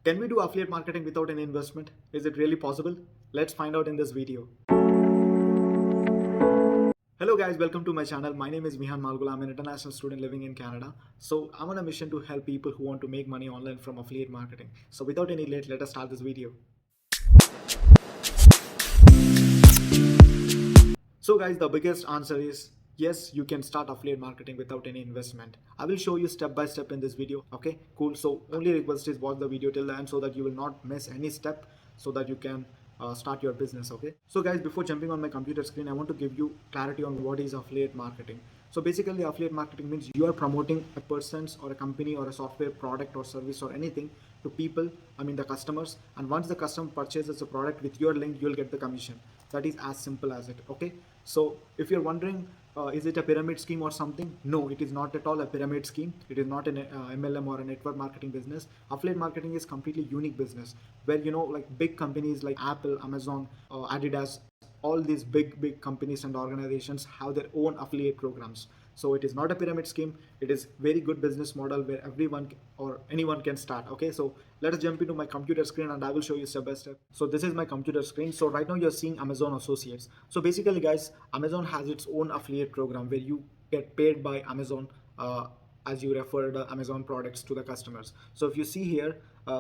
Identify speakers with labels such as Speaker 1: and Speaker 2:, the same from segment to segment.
Speaker 1: Can we do affiliate marketing without any investment? Is it really possible? Let's find out in this video. Hello guys, welcome to my channel. My name is Mihaan Maalgula. I'm an international student living in Canada. So I'm on a mission to help people who want to make money online from affiliate marketing. So without any late, let us start this video. So guys, the biggest answer is yes, you can start affiliate marketing without any investment. I will show you step by step in this video. Okay, cool. So only request is watch the video till the end so that you will not miss any step so that you can start your business. Okay. So guys, before jumping on my computer screen, I want to give you clarity on what is affiliate marketing. So basically affiliate marketing means you are promoting a person's or a company or a software product or service or anything to people, I mean the customers, and once the customer purchases a product with your link, you'll get the commission. That is as simple as it. Okay, so if you're wondering, is it a pyramid scheme or something? No, it is not at all a pyramid scheme. It is not an MLM or a network marketing business. Affiliate marketing is completely unique business where, you know, like big companies like Apple, Amazon, Adidas, all these big companies and organizations have their own affiliate programs. So it is not a pyramid scheme. It is very good business model where everyone or anyone can start. Okay, so let us jump into my computer screen and I will show you step by step. So this is my computer screen. So right now you're seeing Amazon Associates. So basically guys, Amazon has its own affiliate program where you get paid by Amazon as you refer the Amazon products to the customers. So if you see here,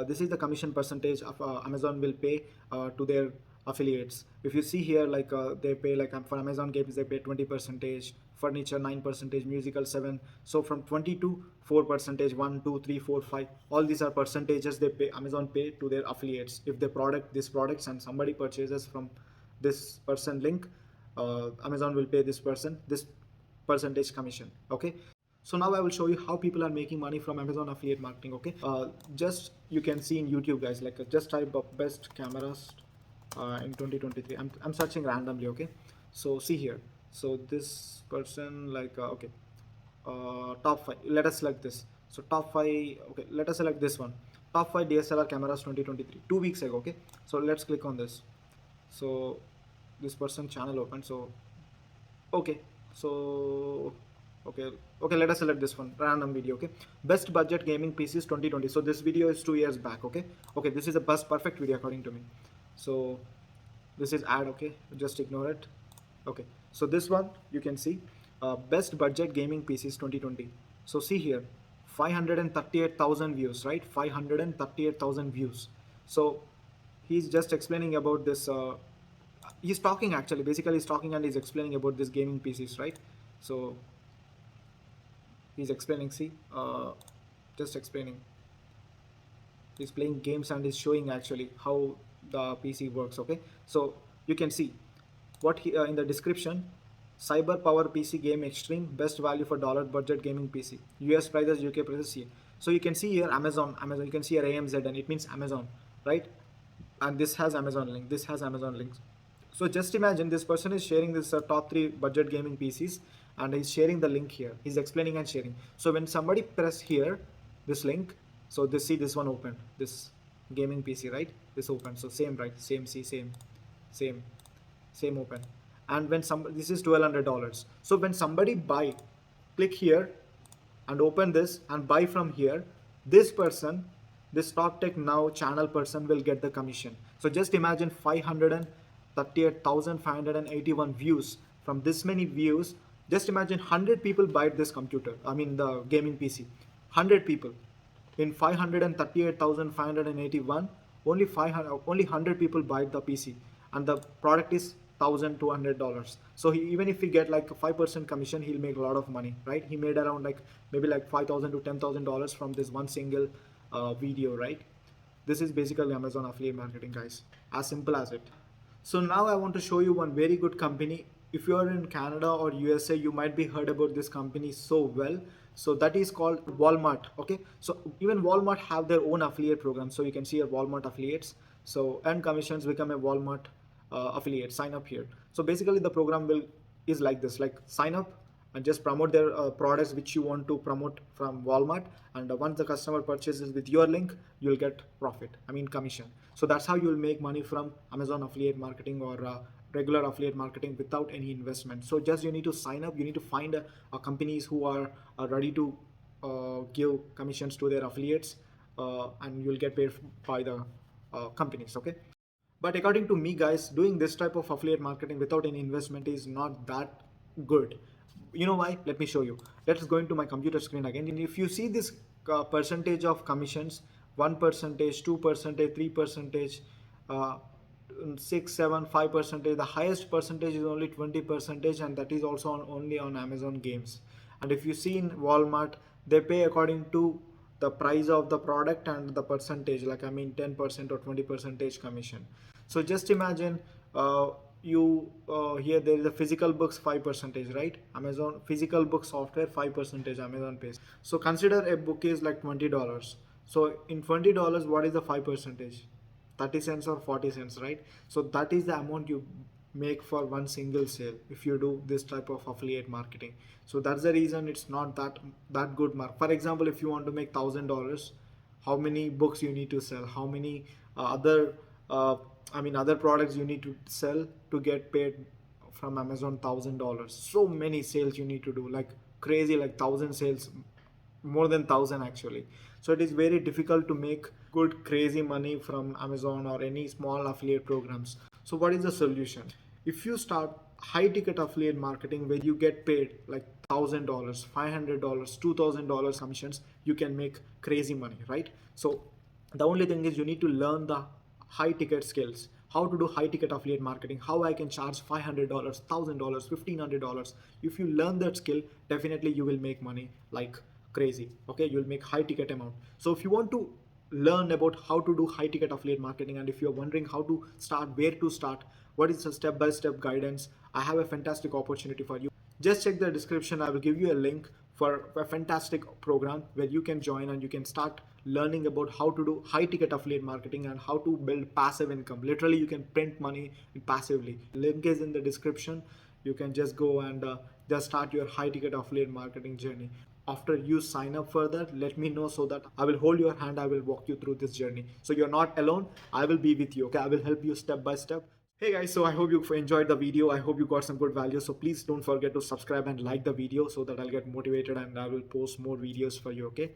Speaker 1: this is the commission percentage of Amazon will pay to their affiliates. If you see here, like they pay, like for Amazon games they pay 20 percentage, furniture 9 percentage, musical 7. So from 20 to 4 percentage, 1 2 3 4 5, all these are percentages they pay, Amazon pay to their affiliates. If they product these products and somebody purchases from this person link, Amazon will pay this person this percentage commission. Okay, so now I will show you how people are making money from Amazon affiliate marketing. Okay, just you can see in YouTube guys, like just type up best cameras in 2023. I'm searching randomly. Okay, so see here, so this person like okay, top 5, let us select this. So top 5, okay, let us select this one, top 5 DSLR cameras 2023, 2 weeks ago. Okay, so let's click on this. So this person channel open. So okay, so okay, let us select this one, random video. Okay, best budget gaming PCs 2020. So this video is 2 years back. Okay, this is a best perfect video according to me. So this is ad. Okay, just ignore it. Okay, so this one you can see, best budget gaming PCs 2020. So see here, 538,000 views, right? 538,000 views. So he's just explaining about this he's talking, actually basically he's talking and he's explaining about this gaming PCs, right? So he's explaining, see, just explaining, he's playing games and he's showing actually how the PC works. Okay, so you can see what he in the description, cyber power PC game extreme, best value for dollar budget gaming PC, US prices, UK prices here. So you can see here Amazon, you can see here AMZ and it means Amazon, right? And this has Amazon link, this has Amazon links. So just imagine this person is sharing this top 3 budget gaming PCs and he's sharing the link here, he's explaining and sharing. So when somebody press here this link, so this, see this one opened, this gaming PC, right? This open, so same, right? Same, see, same same open. And when somebody, this is $1,200. So when somebody buy, click here and open this and buy from here, this person, this top tech now channel person will get the commission. So just imagine 538,581 views. From this many views, just imagine 100 people buy this computer, I mean the gaming PC, 100 people. In 538,581, only 100 people buy the PC and the product is $1,200. So even if he get like a 5% commission, he'll make a lot of money, right? He made around like maybe like $5,000 to $10,000 from this one single video, right? This is basically Amazon affiliate marketing, guys, as simple as it. So now I want to show you one very good company. If you are in Canada or USA, you might be heard about this company so well. So that is called Walmart. Okay, so even Walmart have their own affiliate program. So you can see a Walmart affiliates. So earn commissions, become a Walmart affiliate, sign up here. So basically the program will is like this, like sign up and just promote their products which you want to promote from Walmart, and once the customer purchases with your link, you'll get profit, I mean commission. So that's how you'll make money from Amazon affiliate marketing or regular affiliate marketing without any investment. So just you need to sign up, you need to find companies who are ready to give commissions to their affiliates, and you'll get paid by the companies. Okay. But according to me, guys, doing this type of affiliate marketing without any investment is not that good. You know why? Let me show you. Let's go into my computer screen again. And if you see this percentage of commissions, 1%, 2%, 3%, uh, 6, 7, 5%, the highest percentage is only 20%, and that is also only on Amazon games. And if you see in Walmart, they pay according to the price of the product and the percentage, like I mean 10% or 20% commission. So just imagine, you here there is a physical books 5%, right? Amazon physical book software 5% Amazon pays. So consider a book is like $20. So in $20, what is the 5%? 30 cents or 40 cents, right? So that is the amount you make for one single sale if you do this type of affiliate marketing. So that's the reason it's not that good mark. For example, if you want to make $1,000, how many books you need to sell, how many other products you need to sell to get paid from Amazon $1,000. So many sales you need to do, like crazy, like 1,000 sales, more than 1,000 actually. So it is very difficult to make good crazy money from Amazon or any small affiliate programs. So what is the solution? If you start high ticket affiliate marketing where you get paid like $1,000, $500, $2,000 commissions, you can make crazy money, right? So the only thing is you need to learn the high ticket skills, how to do high ticket affiliate marketing, how I can charge $500, $1,000, $1,500. If you learn that skill, definitely you will make money like crazy. Okay, you'll make high ticket amount. So if you want to learn about how to do high ticket affiliate marketing, and if you're wondering how to start, where to start, what is the step by step guidance, I have a fantastic opportunity for you. Just check the description. I will give you a link for a fantastic program where you can join and you can start learning about how to do high ticket affiliate marketing and how to build passive income. Literally, you can print money passively. Link is in the description. You can just go and just start your high ticket affiliate marketing journey. After you sign up further, let me know so that I will hold your hand. I will walk you through this journey. So you're not alone. I will be with you. Okay, I will help you step by step. Hey guys, so I hope you enjoyed the video. I hope you got some good value. So please don't forget to subscribe and like the video so that I'll get motivated and I will post more videos for you. Okay.